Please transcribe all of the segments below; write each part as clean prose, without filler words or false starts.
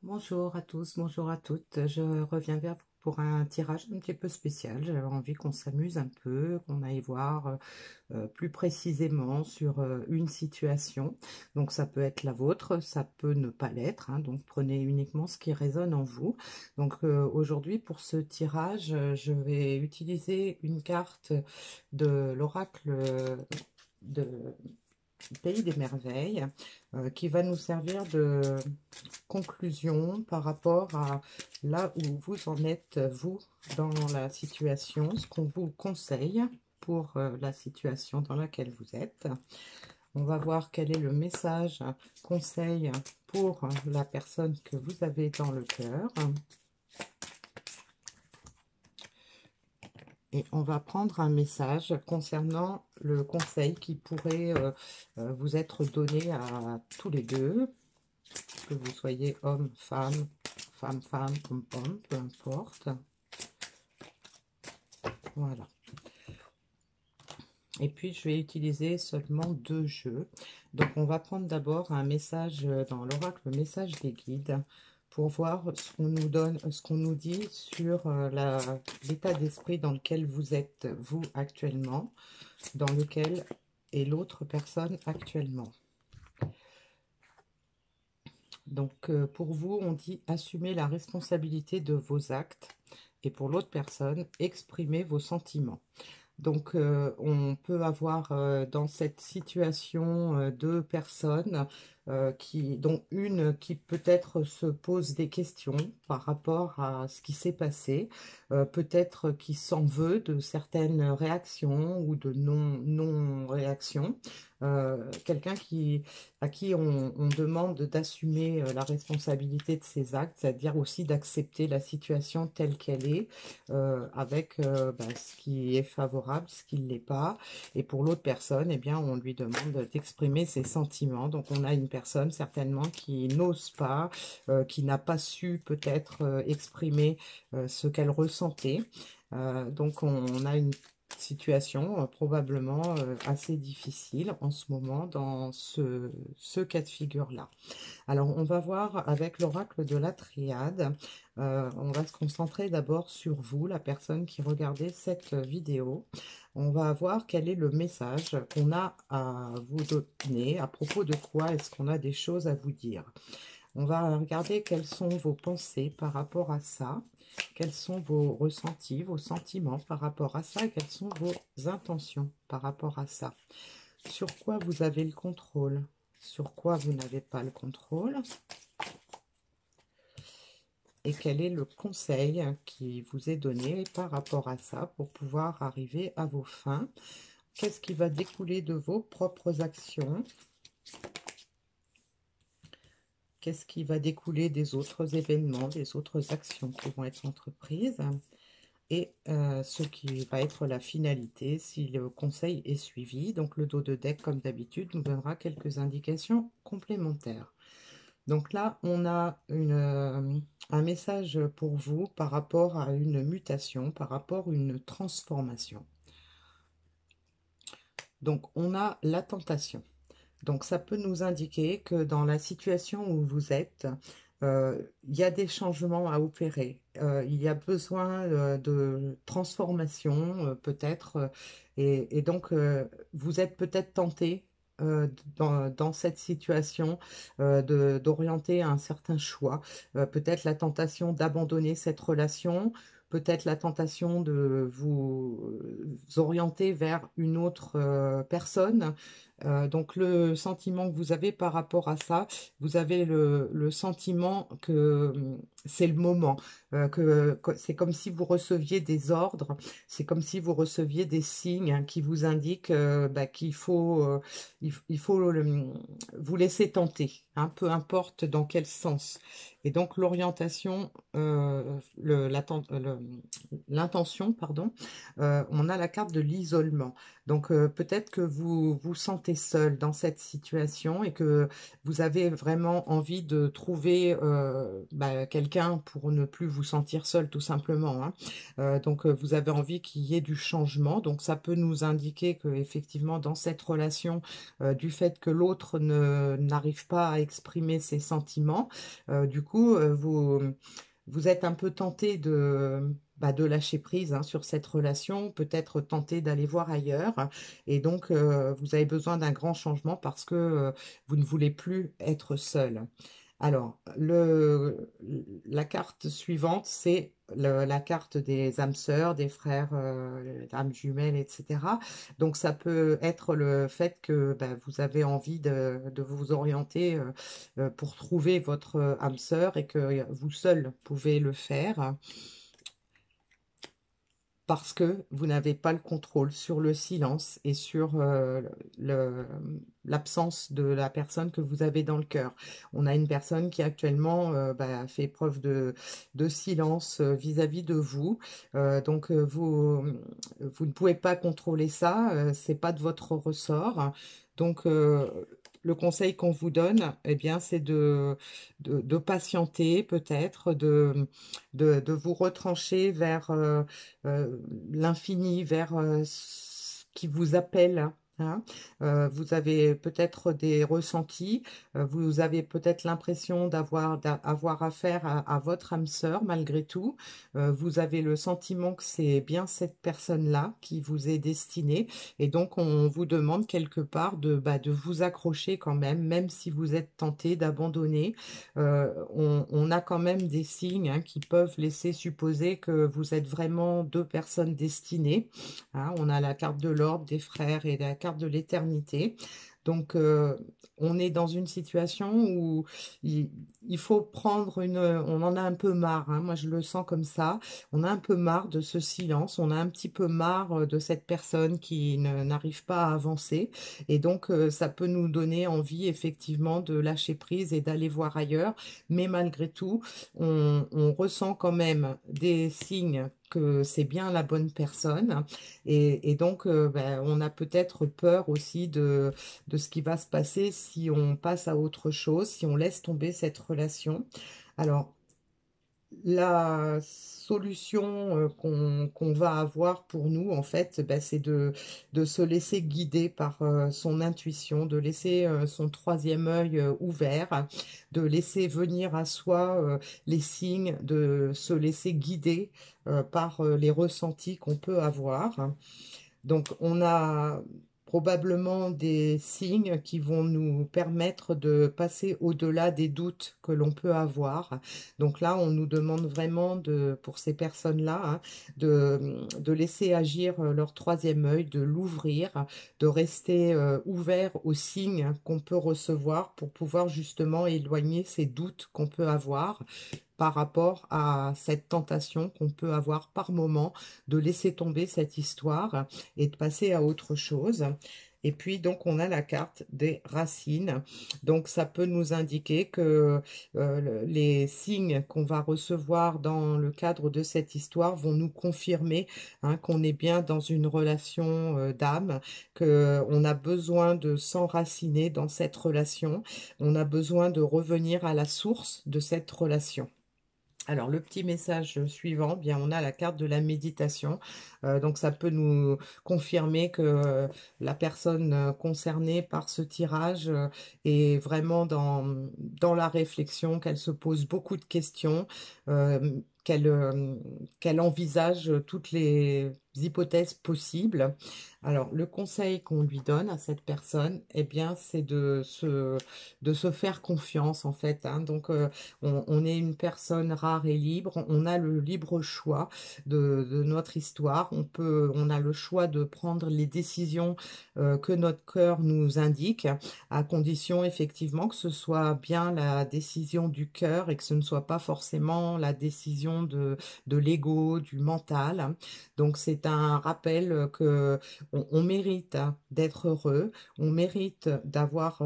Bonjour à tous, bonjour à toutes. Je reviens vers vous pour un tirage un petit peu spécial. J'avais envie qu'on s'amuse un peu, qu'on aille voir plus précisément sur une situation. Donc ça peut être la vôtre, ça peut ne pas l'être, hein, donc prenez uniquement ce qui résonne en vous. Donc aujourd'hui pour ce tirage, je vais utiliser une carte de l'oracle de Pays des Merveilles qui va nous servir de conclusion par rapport à là où vous en êtes, vous, dans la situation, ce qu'on vous conseille pour la situation dans laquelle vous êtes. On va voir quel est le message, conseil pour la personne que vous avez dans le cœur. Et on va prendre un message concernant le conseil qui pourrait vous être donné à tous les deux, que vous soyez homme, femme, femme, homme, peu importe. Voilà. Et puis, je vais utiliser seulement deux jeux. Donc, on va prendre d'abord un message dans l'oracle, le message des guides, pour voir ce qu'on nous donne, ce qu'on nous dit sur l'état d'esprit dans lequel vous êtes, vous, actuellement, dans lequel est l'autre personne actuellement. Donc, pour vous, on dit assumer la responsabilité de vos actes. Et pour l'autre personne, exprimer vos sentiments. Donc, on peut avoir dans cette situation deux personnes, dont une qui peut-être se pose des questions par rapport à ce qui s'est passé, peut-être qui s'en veut de certaines réactions ou de non-réactions. Quelqu'un à qui on demande d'assumer la responsabilité de ses actes, c'est-à-dire aussi d'accepter la situation telle qu'elle est, avec ce qui est favorable, ce qui ne l'est pas. Et pour l'autre personne, eh bien, on lui demande d'exprimer ses sentiments. Donc, on a une personne certainement qui n'ose pas, qui n'a pas su peut-être exprimer ce qu'elle ressentait. Donc, on a une situation probablement assez difficile en ce moment dans ce cas de figure-là. Alors, on va voir avec l'oracle de la triade. On va se concentrer d'abord sur vous, la personne qui regardait cette vidéo. On va voir quel est le message qu'on a à vous donner, à propos de quoi est-ce qu'on a des choses à vous dire. On va regarder quelles sont vos pensées par rapport à ça, quels sont vos ressentis, vos sentiments par rapport à ça, et quelles sont vos intentions par rapport à ça. Sur quoi vous avez le contrôle, sur quoi vous n'avez pas le contrôle, et quel est le conseil qui vous est donné par rapport à ça pour pouvoir arriver à vos fins. Qu'est-ce qui va découler de vos propres actions? Qu'est-ce qui va découler des autres événements, des autres actions qui vont être entreprises? Et ce qui va être la finalité si le conseil est suivi. Donc le dos de deck, comme d'habitude, nous donnera quelques indications complémentaires. Donc là, on a un message pour vous par rapport à une mutation, par rapport à une transformation. Donc on a la tentation. Donc ça peut nous indiquer que dans la situation où vous êtes, il y a des changements à opérer. Il y a besoin de transformation peut-être. Et donc vous êtes peut-être tenté dans cette situation d'orienter un certain choix. Peut-être la tentation d'abandonner cette relation, peut-être la tentation de vous orienter vers une autre personne. Donc le sentiment que vous avez par rapport à ça, vous avez le sentiment que c'est le moment, que c'est comme si vous receviez des ordres, c'est comme si vous receviez des signes hein, qui vous indiquent qu'il faut, il faut vous laisser tenter, hein, peu importe dans quel sens. Et donc l'orientation, l'intention, pardon, on a la carte de l'isolement. Donc peut-être que vous vous sentez sentez seul dans cette situation et que vous avez vraiment envie de trouver quelqu'un pour ne plus vous sentir seul tout simplement, hein. Donc vous avez envie qu'il y ait du changement. Donc ça peut nous indiquer que effectivement dans cette relation, du fait que l'autre n'arrive pas à exprimer ses sentiments, du coup vous êtes un peu tenté de lâcher prise, hein, sur cette relation, peut-être tenté d'aller voir ailleurs. Et donc, vous avez besoin d'un grand changement parce que vous ne voulez plus être seul. Alors, la carte suivante, c'est la carte des âmes sœurs, des frères, âmes jumelles, etc. Donc, ça peut être le fait que vous avez envie de vous orienter pour trouver votre âme sœur et que vous seul pouvez le faire parce que vous n'avez pas le contrôle sur le silence et sur le- l'absence de la personne que vous avez dans le cœur. On a une personne qui actuellement fait preuve de silence vis-à-vis de vous. Donc vous ne pouvez pas contrôler ça, c'est pas de votre ressort. Donc le conseil qu'on vous donne, eh bien, c'est de patienter peut-être, de vous retrancher vers l'infini, vers ce qui vous appelle, hein. Vous avez peut-être des ressentis, vous avez peut-être l'impression d'avoir affaire à votre âme sœur malgré tout. Vous avez le sentiment que c'est bien cette personne-là qui vous est destinée et donc on vous demande quelque part de vous accrocher quand même, même si vous êtes tenté d'abandonner. On a quand même des signes, hein, qui peuvent laisser supposer que vous êtes vraiment deux personnes destinées, hein. On a la carte de l'ordre, des frères et la carte de l'éternité. Donc, on est dans une situation où il, il faut prendre on en a un peu marre, hein. Moi, je le sens comme ça. On a un peu marre de ce silence. On a un petit peu marre de cette personne qui n'arrive pas à avancer. Et donc, ça peut nous donner envie, effectivement, de lâcher prise et d'aller voir ailleurs. Mais malgré tout, on ressent quand même des signes que c'est bien la bonne personne. Et donc, on a peut-être peur aussi de ce qui va se passer si on passe à autre chose, si on laisse tomber cette relation. Alors, la solution qu'on va avoir pour nous, en fait, c'est de se laisser guider par son intuition, de laisser son troisième œil ouvert, de laisser venir à soi les signes, de se laisser guider par les ressentis qu'on peut avoir. Donc, on a probablement des signes qui vont nous permettre de passer au-delà des doutes que l'on peut avoir. Donc là, on nous demande vraiment pour ces personnes-là, hein, de laisser agir leur troisième œil, de l'ouvrir, de rester ouvert aux signes qu'on peut recevoir pour pouvoir justement éloigner ces doutes qu'on peut avoir par rapport à cette tentation qu'on peut avoir par moment de laisser tomber cette histoire et de passer à autre chose. Et puis, donc, on a la carte des racines. Donc, ça peut nous indiquer que les signes qu'on va recevoir dans le cadre de cette histoire vont nous confirmer, hein, qu'on est bien dans une relation d'âme, qu'on a besoin de s'enraciner dans cette relation. On a besoin de revenir à la source de cette relation. Alors, le petit message suivant, bien, on a la carte de la méditation. Donc, ça peut nous confirmer que la personne concernée par ce tirage est vraiment dans la réflexion, qu'elle se pose beaucoup de questions, qu'elle envisage toutes les hypothèses possibles. Alors, le conseil qu'on lui donne à cette personne, eh bien, c'est de se faire confiance, en fait, hein. Donc, on est une personne rare et libre, on a le libre choix de notre histoire, on a le choix de prendre les décisions que notre cœur nous indique, à condition effectivement que ce soit bien la décision du cœur et que ce ne soit pas forcément la décision de l'ego, du mental. Donc c'est c'est un rappel que on mérite hein, d'être heureux, on mérite d'avoir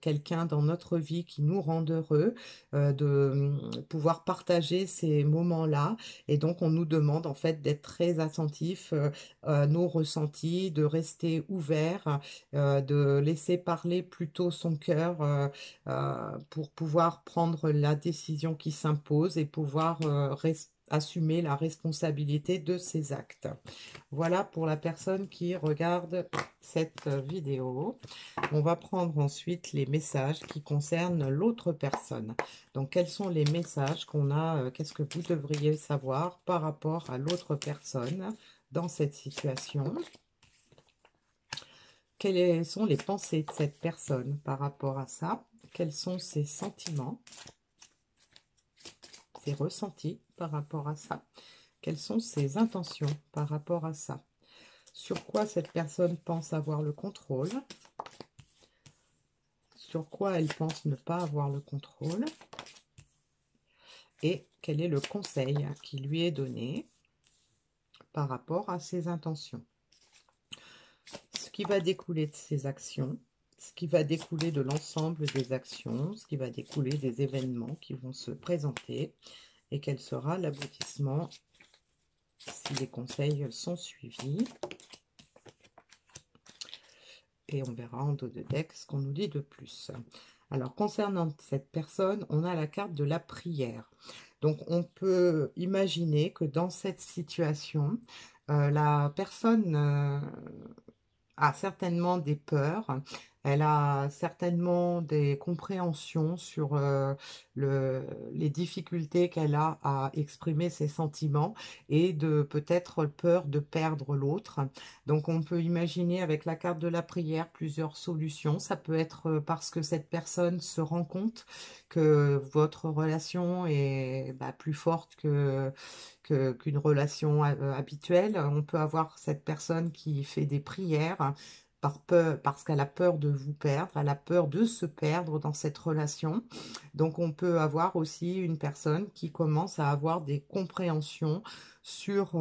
quelqu'un dans notre vie qui nous rende heureux, de pouvoir partager ces moments-là. Et donc, on nous demande en fait d'être très attentif à nos ressentis, de rester ouvert, de laisser parler plutôt son cœur pour pouvoir prendre la décision qui s'impose et pouvoir assumer la responsabilité de ses actes. Voilà pour la personne qui regarde cette vidéo. On va prendre ensuite les messages qui concernent l'autre personne. Donc, quels sont les messages qu'on a, qu'est-ce que vous devriez savoir par rapport à l'autre personne dans cette situation? Quelles sont les pensées de cette personne par rapport à ça? Quels sont ses sentiments, ses ressentis par rapport à ça? Quelles sont ses intentions par rapport à ça? Sur quoi cette personne pense avoir le contrôle? Sur quoi elle pense ne pas avoir le contrôle? Et quel est le conseil qui lui est donné par rapport à ses intentions? Ce qui va découler de ses actions, ce qui va découler de l'ensemble des actions, ce qui va découler des événements qui vont se présenter, et quel sera l'aboutissement si les conseils sont suivis. Et on verra en dos de deck ce qu'on nous dit de plus. Alors, concernant cette personne, on a la carte de la prière. Donc, on peut imaginer que dans cette situation, la personne a certainement des peurs, elle a certainement des compréhensions sur les difficultés qu'elle a à exprimer ses sentiments et de peut-être peur de perdre l'autre. Donc on peut imaginer avec la carte de la prière plusieurs solutions. Ça peut être parce que cette personne se rend compte que votre relation est plus forte qu'une relation habituelle. On peut avoir cette personne qui fait des prières par peur, parce qu'elle a peur de vous perdre, elle a peur de se perdre dans cette relation. Donc on peut avoir aussi une personne qui commence à avoir des compréhensions sur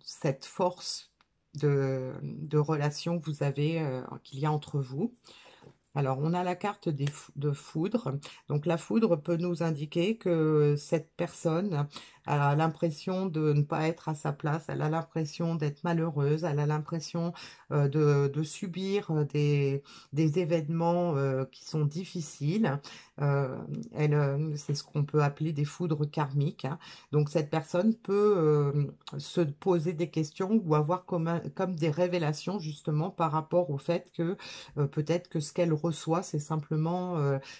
cette force de relation que vous avez, qu'il y a entre vous. Alors, on a la carte de foudre. Donc, la foudre peut nous indiquer que cette personne a l'impression de ne pas être à sa place, elle a l'impression d'être malheureuse, elle a l'impression de subir des événements qui sont difficiles. C'est ce qu'on peut appeler des foudres karmiques, hein. Donc, cette personne peut se poser des questions ou avoir comme des révélations justement par rapport au fait que peut-être que ce qu'elle reçoit, c'est simplement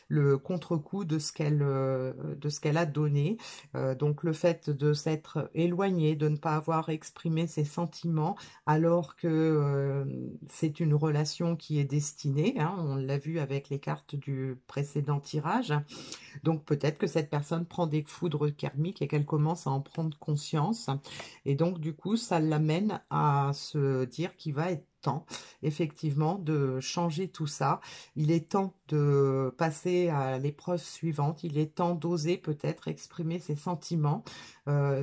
le contre-coup de ce qu'elle a donné. Donc le fait de s'être éloignée, de ne pas avoir exprimé ses sentiments, alors que c'est une relation qui est destinée, hein, on l'a vu avec les cartes du précédent tirage. Donc peut-être que cette personne prend des foudres karmiques et qu'elle commence à en prendre conscience. Et donc du coup, ça l'amène à se dire qu'il va être temps, effectivement, de changer tout ça. Il est temps de passer à l'épreuve suivante. Il est temps d'oser peut-être exprimer ses sentiments.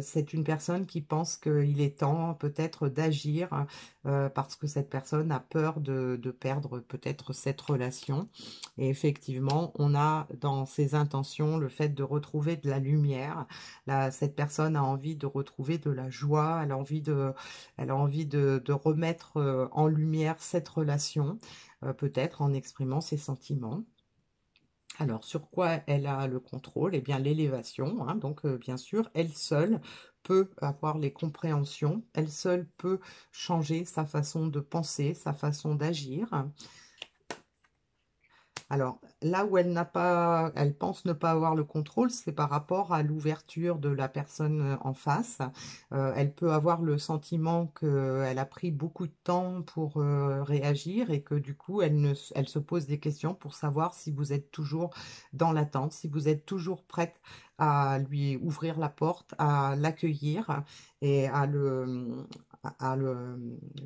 C'est une personne qui pense qu'il est temps peut-être d'agir parce que cette personne a peur de perdre peut-être cette relation. Et effectivement, on a dans ses intentions le fait de retrouver de la lumière. Là, cette personne a envie de retrouver de la joie, elle a envie de remettre en lumière cette relation, peut-être en exprimant ses sentiments. Alors, sur quoi elle a le contrôle? Eh bien, l'élévation, hein, donc bien sûr, elle seule peut avoir les compréhensions, elle seule peut changer sa façon de penser, sa façon d'agir. Alors, là où elle pense ne pas avoir le contrôle, c'est par rapport à l'ouverture de la personne en face. Elle peut avoir le sentiment qu'elle a pris beaucoup de temps pour réagir et que du coup, elle se pose des questions pour savoir si vous êtes toujours dans l'attente, si vous êtes toujours prête à lui ouvrir la porte, à l'accueillir et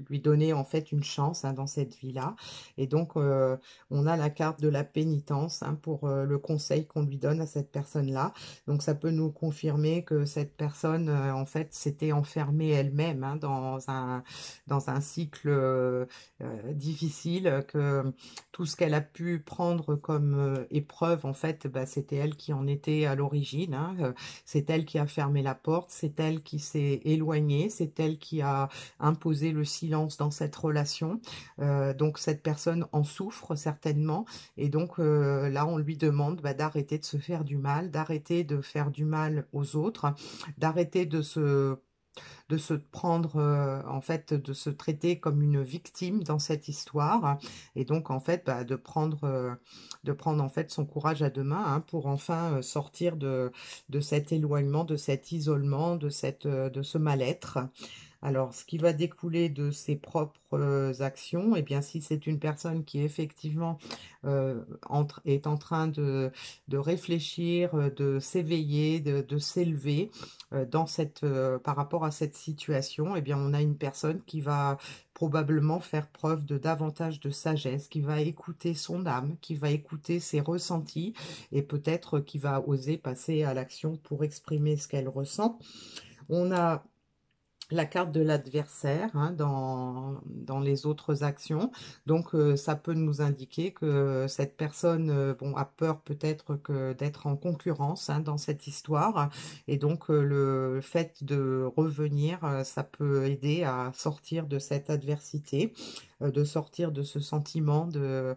lui donner en fait une chance dans cette vie-là. Et donc, on a la carte de la pénitence pour le conseil qu'on lui donne à cette personne-là. Donc, ça peut nous confirmer que cette personne, en fait, s'était enfermée elle-même dans un cycle difficile, que tout ce qu'elle a pu prendre comme épreuve, en fait, bah, c'était elle qui en était à l'origine. C'est elle qui a fermé la porte, c'est elle qui s'est éloignée, c'est elle qui a imposé le silence dans cette relation. Donc cette personne en souffre certainement, et donc là on lui demande bah, d'arrêter de se faire du mal, d'arrêter de faire du mal aux autres, d'arrêter de se prendre, en fait, de se traiter comme une victime dans cette histoire, et donc en fait bah, de prendre en fait son courage à deux mains pour enfin sortir de cet éloignement, de cet isolement, de ce mal-être. Alors, ce qui va découler de ses propres actions, eh bien, si c'est une personne qui effectivement est en train de réfléchir, de s'éveiller, de s'élever par rapport à cette situation, eh bien, on a une personne qui va probablement faire preuve de davantage de sagesse, qui va écouter son âme, qui va écouter ses ressentis et peut-être qui va oser passer à l'action pour exprimer ce qu'elle ressent. On a la carte de l'adversaire dans les autres actions. Donc, ça peut nous indiquer que cette personne bon, a peur peut-être que d'être en concurrence dans cette histoire. Et donc, le fait de revenir, ça peut aider à sortir de cette adversité, de sortir de ce sentiment de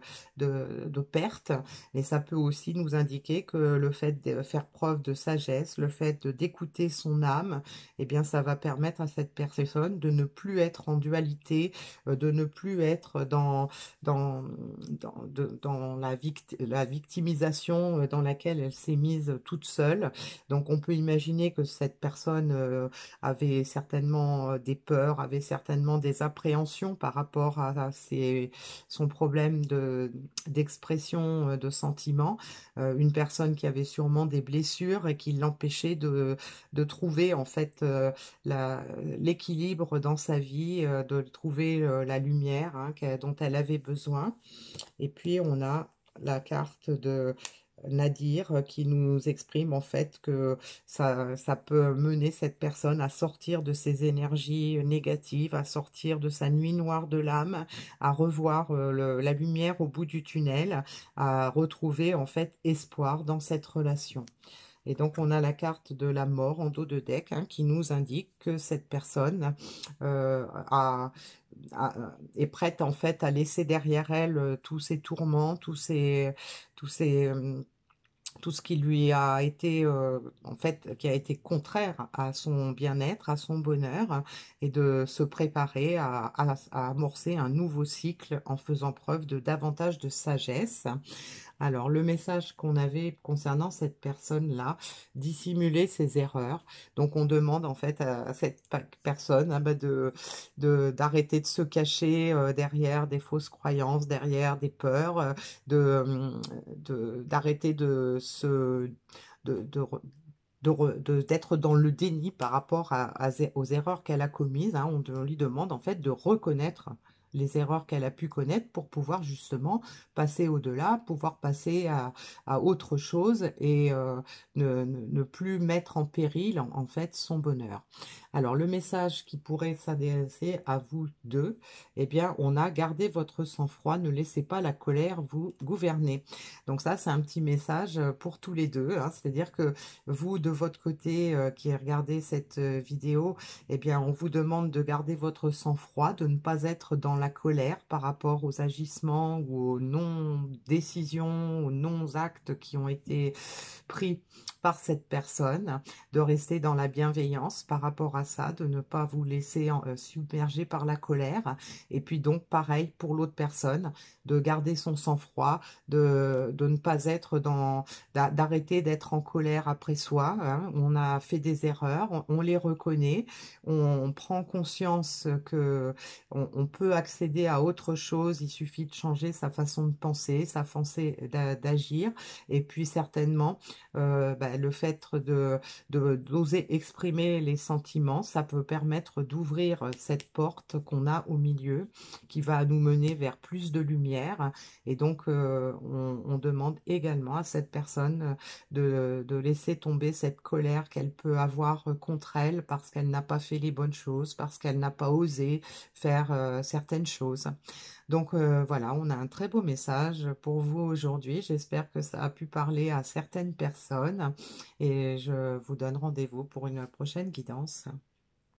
perte. Et ça peut aussi nous indiquer que le fait de faire preuve de sagesse, le fait d'écouter son âme, eh bien, ça va permettre à cette personne de ne plus être en dualité, de ne plus être dans la victimisation dans laquelle elle s'est mise toute seule. Donc, on peut imaginer que cette personne avait certainement des peurs, avait certainement des appréhensions par rapport à son problème d'expression de sentiments. Une personne qui avait sûrement des blessures et qui l'empêchait de trouver en fait l'équilibre dans sa vie, de trouver la lumière dont elle avait besoin. Et puis on a la carte de Nadir qui nous exprime en fait que ça peut mener cette personne à sortir de ses énergies négatives, à sortir de sa nuit noire de l'âme, à revoir la lumière au bout du tunnel, à retrouver en fait espoir dans cette relation. Et donc, on a la carte de la mort en dos de deck qui nous indique que cette personne est prête en fait à laisser derrière elle tous ses tourments, tous ses, tout ce qui lui a été, en fait, qui a été contraire à son bien-être, à son bonheur, et de se préparer à amorcer un nouveau cycle en faisant preuve de davantage de sagesse. Alors, le message qu'on avait concernant cette personne-là, dissimuler ses erreurs. Donc, on demande en fait à cette personne bah, d'arrêter de se cacher derrière des fausses croyances, derrière des peurs, d'arrêter de, d'être dans le déni par rapport aux erreurs qu'elle a commises. On lui demande en fait de reconnaître les erreurs qu'elle a pu connaître pour pouvoir justement passer au-delà, pouvoir passer à autre chose et ne plus mettre en péril en fait son bonheur. Alors le message qui pourrait s'adresser à vous deux, eh bien on a gardé votre sang-froid, ne laissez pas la colère vous gouverner. Donc ça c'est un petit message pour tous les deux, c'est-à-dire que vous, de votre côté, qui regardez cette vidéo, eh bien, on vous demande de garder votre sang-froid, de ne pas être dans la colère par rapport aux agissements ou aux non-décisions, aux non-actes qui ont été pris par cette personne, de rester dans la bienveillance par rapport à ça, de ne pas vous laisser submerger par la colère. Et puis donc, pareil pour l'autre personne, de garder son sang-froid, de ne pas être d'arrêter d'être en colère après soi. On a fait des erreurs, on les reconnaît, on prend conscience que on peut d'accéder à autre chose, il suffit de changer sa façon de penser, sa façon d'agir. Et puis certainement, le fait d'oser exprimer les sentiments, ça peut permettre d'ouvrir cette porte qu'on a au milieu, qui va nous mener vers plus de lumière. Et donc, on demande également à cette personne de laisser tomber cette colère qu'elle peut avoir contre elle parce qu'elle n'a pas fait les bonnes choses, parce qu'elle n'a pas osé faire certaines choses. Donc voilà, on a un très beau message pour vous aujourd'hui. J'espère que ça a pu parler à certaines personnes et je vous donne rendez-vous pour une prochaine guidance.